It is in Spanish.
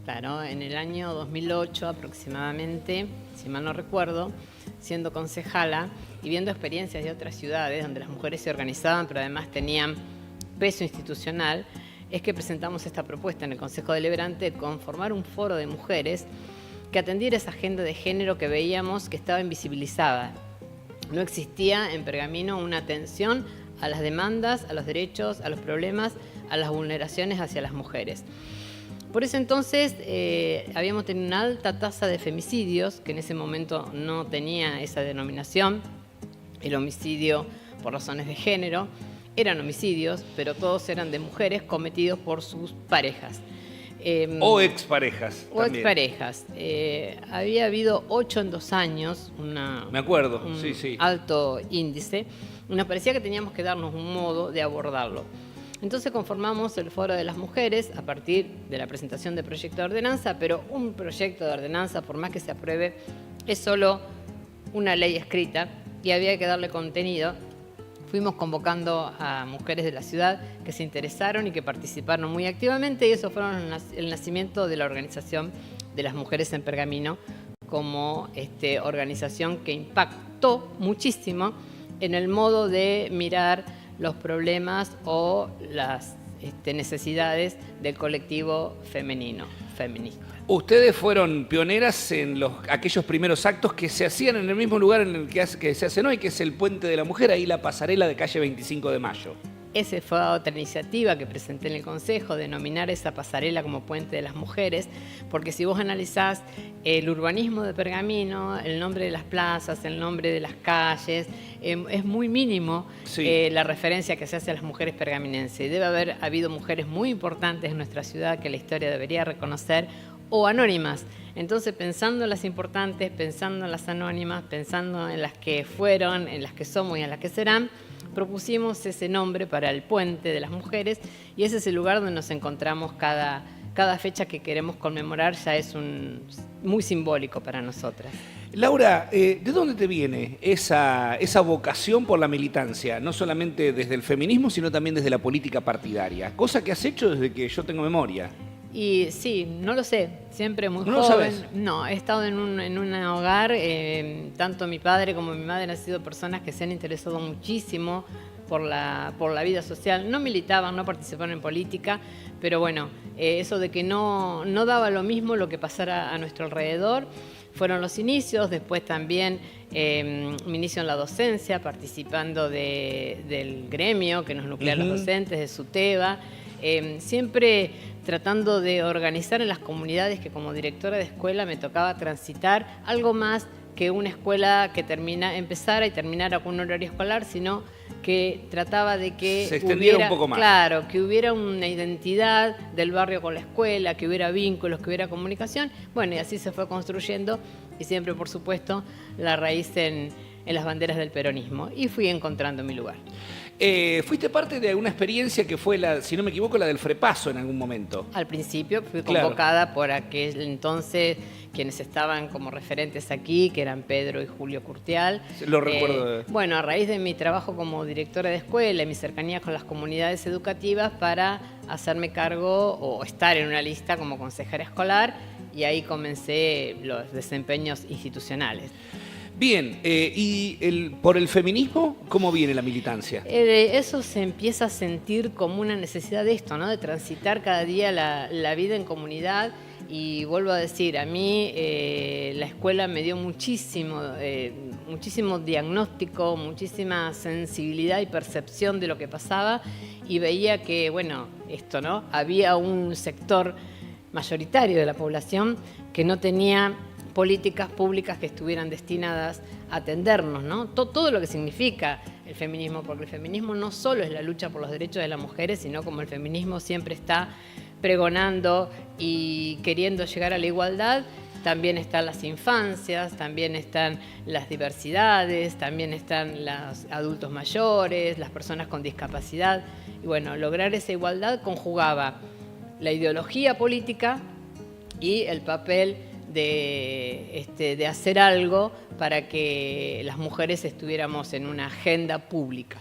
Claro, en el año 2008 aproximadamente, si mal no recuerdo, siendo concejala y viendo experiencias de otras ciudades donde las mujeres se organizaban, pero además tenían peso institucional, es que presentamos esta propuesta en el Consejo Deliberante de conformar un foro de mujeres que atendiera esa agenda de género que veíamos que estaba invisibilizada. No existía en Pergamino una atención a las demandas, a los derechos, a los problemas, a las vulneraciones hacia las mujeres. Por eso entonces habíamos tenido una alta tasa de femicidios, que en ese momento no tenía esa denominación, el homicidio por razones de género. Eran homicidios, pero todos eran de mujeres cometidos por sus parejas. O exparejas. O exparejas. Había habido 8 en 2 años, me acuerdo, un sí. alto índice. Y nos parecía que teníamos que darnos un modo de abordarlo. Entonces conformamos el Foro de las Mujeres a partir de la presentación de proyecto de ordenanza, pero un proyecto de ordenanza, por más que se apruebe, es solo una ley escrita y había que darle contenido. Fuimos convocando a mujeres de la ciudad que se interesaron y que participaron muy activamente, y eso fue el nacimiento de la Organización de las Mujeres en Pergamino como organización que impactó muchísimo en el modo de mirar los problemas o las necesidades del colectivo femenino, feminista. Ustedes fueron pioneras en aquellos primeros actos que se hacían en el mismo lugar en el que se hacen hoy, que es el Puente de la Mujer, ahí la pasarela de calle 25 de Mayo. Esa fue otra iniciativa que presenté en el Consejo, denominar esa pasarela como Puente de las Mujeres, porque si vos analizás el urbanismo de Pergamino, el nombre de las plazas, el nombre de las calles, es muy mínimo la referencia que se hace a las mujeres pergaminenses. Y debe haber habido mujeres muy importantes en nuestra ciudad que la historia debería reconocer, o anónimas. Entonces, pensando en las importantes, pensando en las anónimas, pensando en las que fueron, en las que somos y en las que serán, propusimos ese nombre para el Puente de las Mujeres, y ese es el lugar donde nos encontramos cada fecha que queremos conmemorar. Ya es muy simbólico para nosotras. Laura, ¿de dónde te viene esa vocación por la militancia? No solamente desde el feminismo, sino también desde la política partidaria, cosa que has hecho desde que yo tengo memoria. Y sí, no lo sé, siempre muy joven. ¿No lo sabes? No, he estado en un hogar, tanto mi padre como mi madre han sido personas que se han interesado muchísimo por la vida social. No militaban, no participaban en política, pero bueno, eso de que no daba lo mismo lo que pasara a nuestro alrededor, fueron los inicios. Después también mi inicio en la docencia, participando del gremio que nos nuclea a los docentes, de SUTEBA, siempre tratando de organizar en las comunidades que como directora de escuela me tocaba transitar algo más que una escuela que empezara y terminara con un horario escolar, sino que trataba de que se extendiera un poco más. Claro, que hubiera una identidad del barrio con la escuela, que hubiera vínculos, que hubiera comunicación. Bueno, y así se fue construyendo, y siempre, por supuesto, la raíz en las banderas del peronismo, y fui encontrando mi lugar. Fuiste parte de una experiencia que fue, si no me equivoco, la del Frepaso en algún momento. Al principio fui convocada por aquel entonces quienes estaban como referentes aquí, que eran Pedro y Julio Curtial. Lo recuerdo. Bueno, a raíz de mi trabajo como directora de escuela y mi cercanía con las comunidades educativas, para hacerme cargo o estar en una lista como consejera escolar, y ahí comencé los desempeños institucionales. Bien, ¿y por el feminismo cómo viene la militancia? Eso se empieza a sentir como una necesidad de esto, ¿no? De transitar cada día la vida en comunidad. Y vuelvo a decir, a mí la escuela me dio muchísimo diagnóstico, muchísima sensibilidad y percepción de lo que pasaba, y veía que, bueno, ¿no? Había un sector mayoritario de la población que no tenía políticas públicas que estuvieran destinadas a atendernos, ¿no? Todo lo que significa el feminismo, porque el feminismo no solo es la lucha por los derechos de las mujeres, sino como el feminismo siempre está pregonando y queriendo llegar a la igualdad, también están las infancias, también están las diversidades, también están los adultos mayores, las personas con discapacidad. Y bueno, lograr esa igualdad conjugaba la ideología política y el papel de hacer algo para que las mujeres estuviéramos en una agenda pública.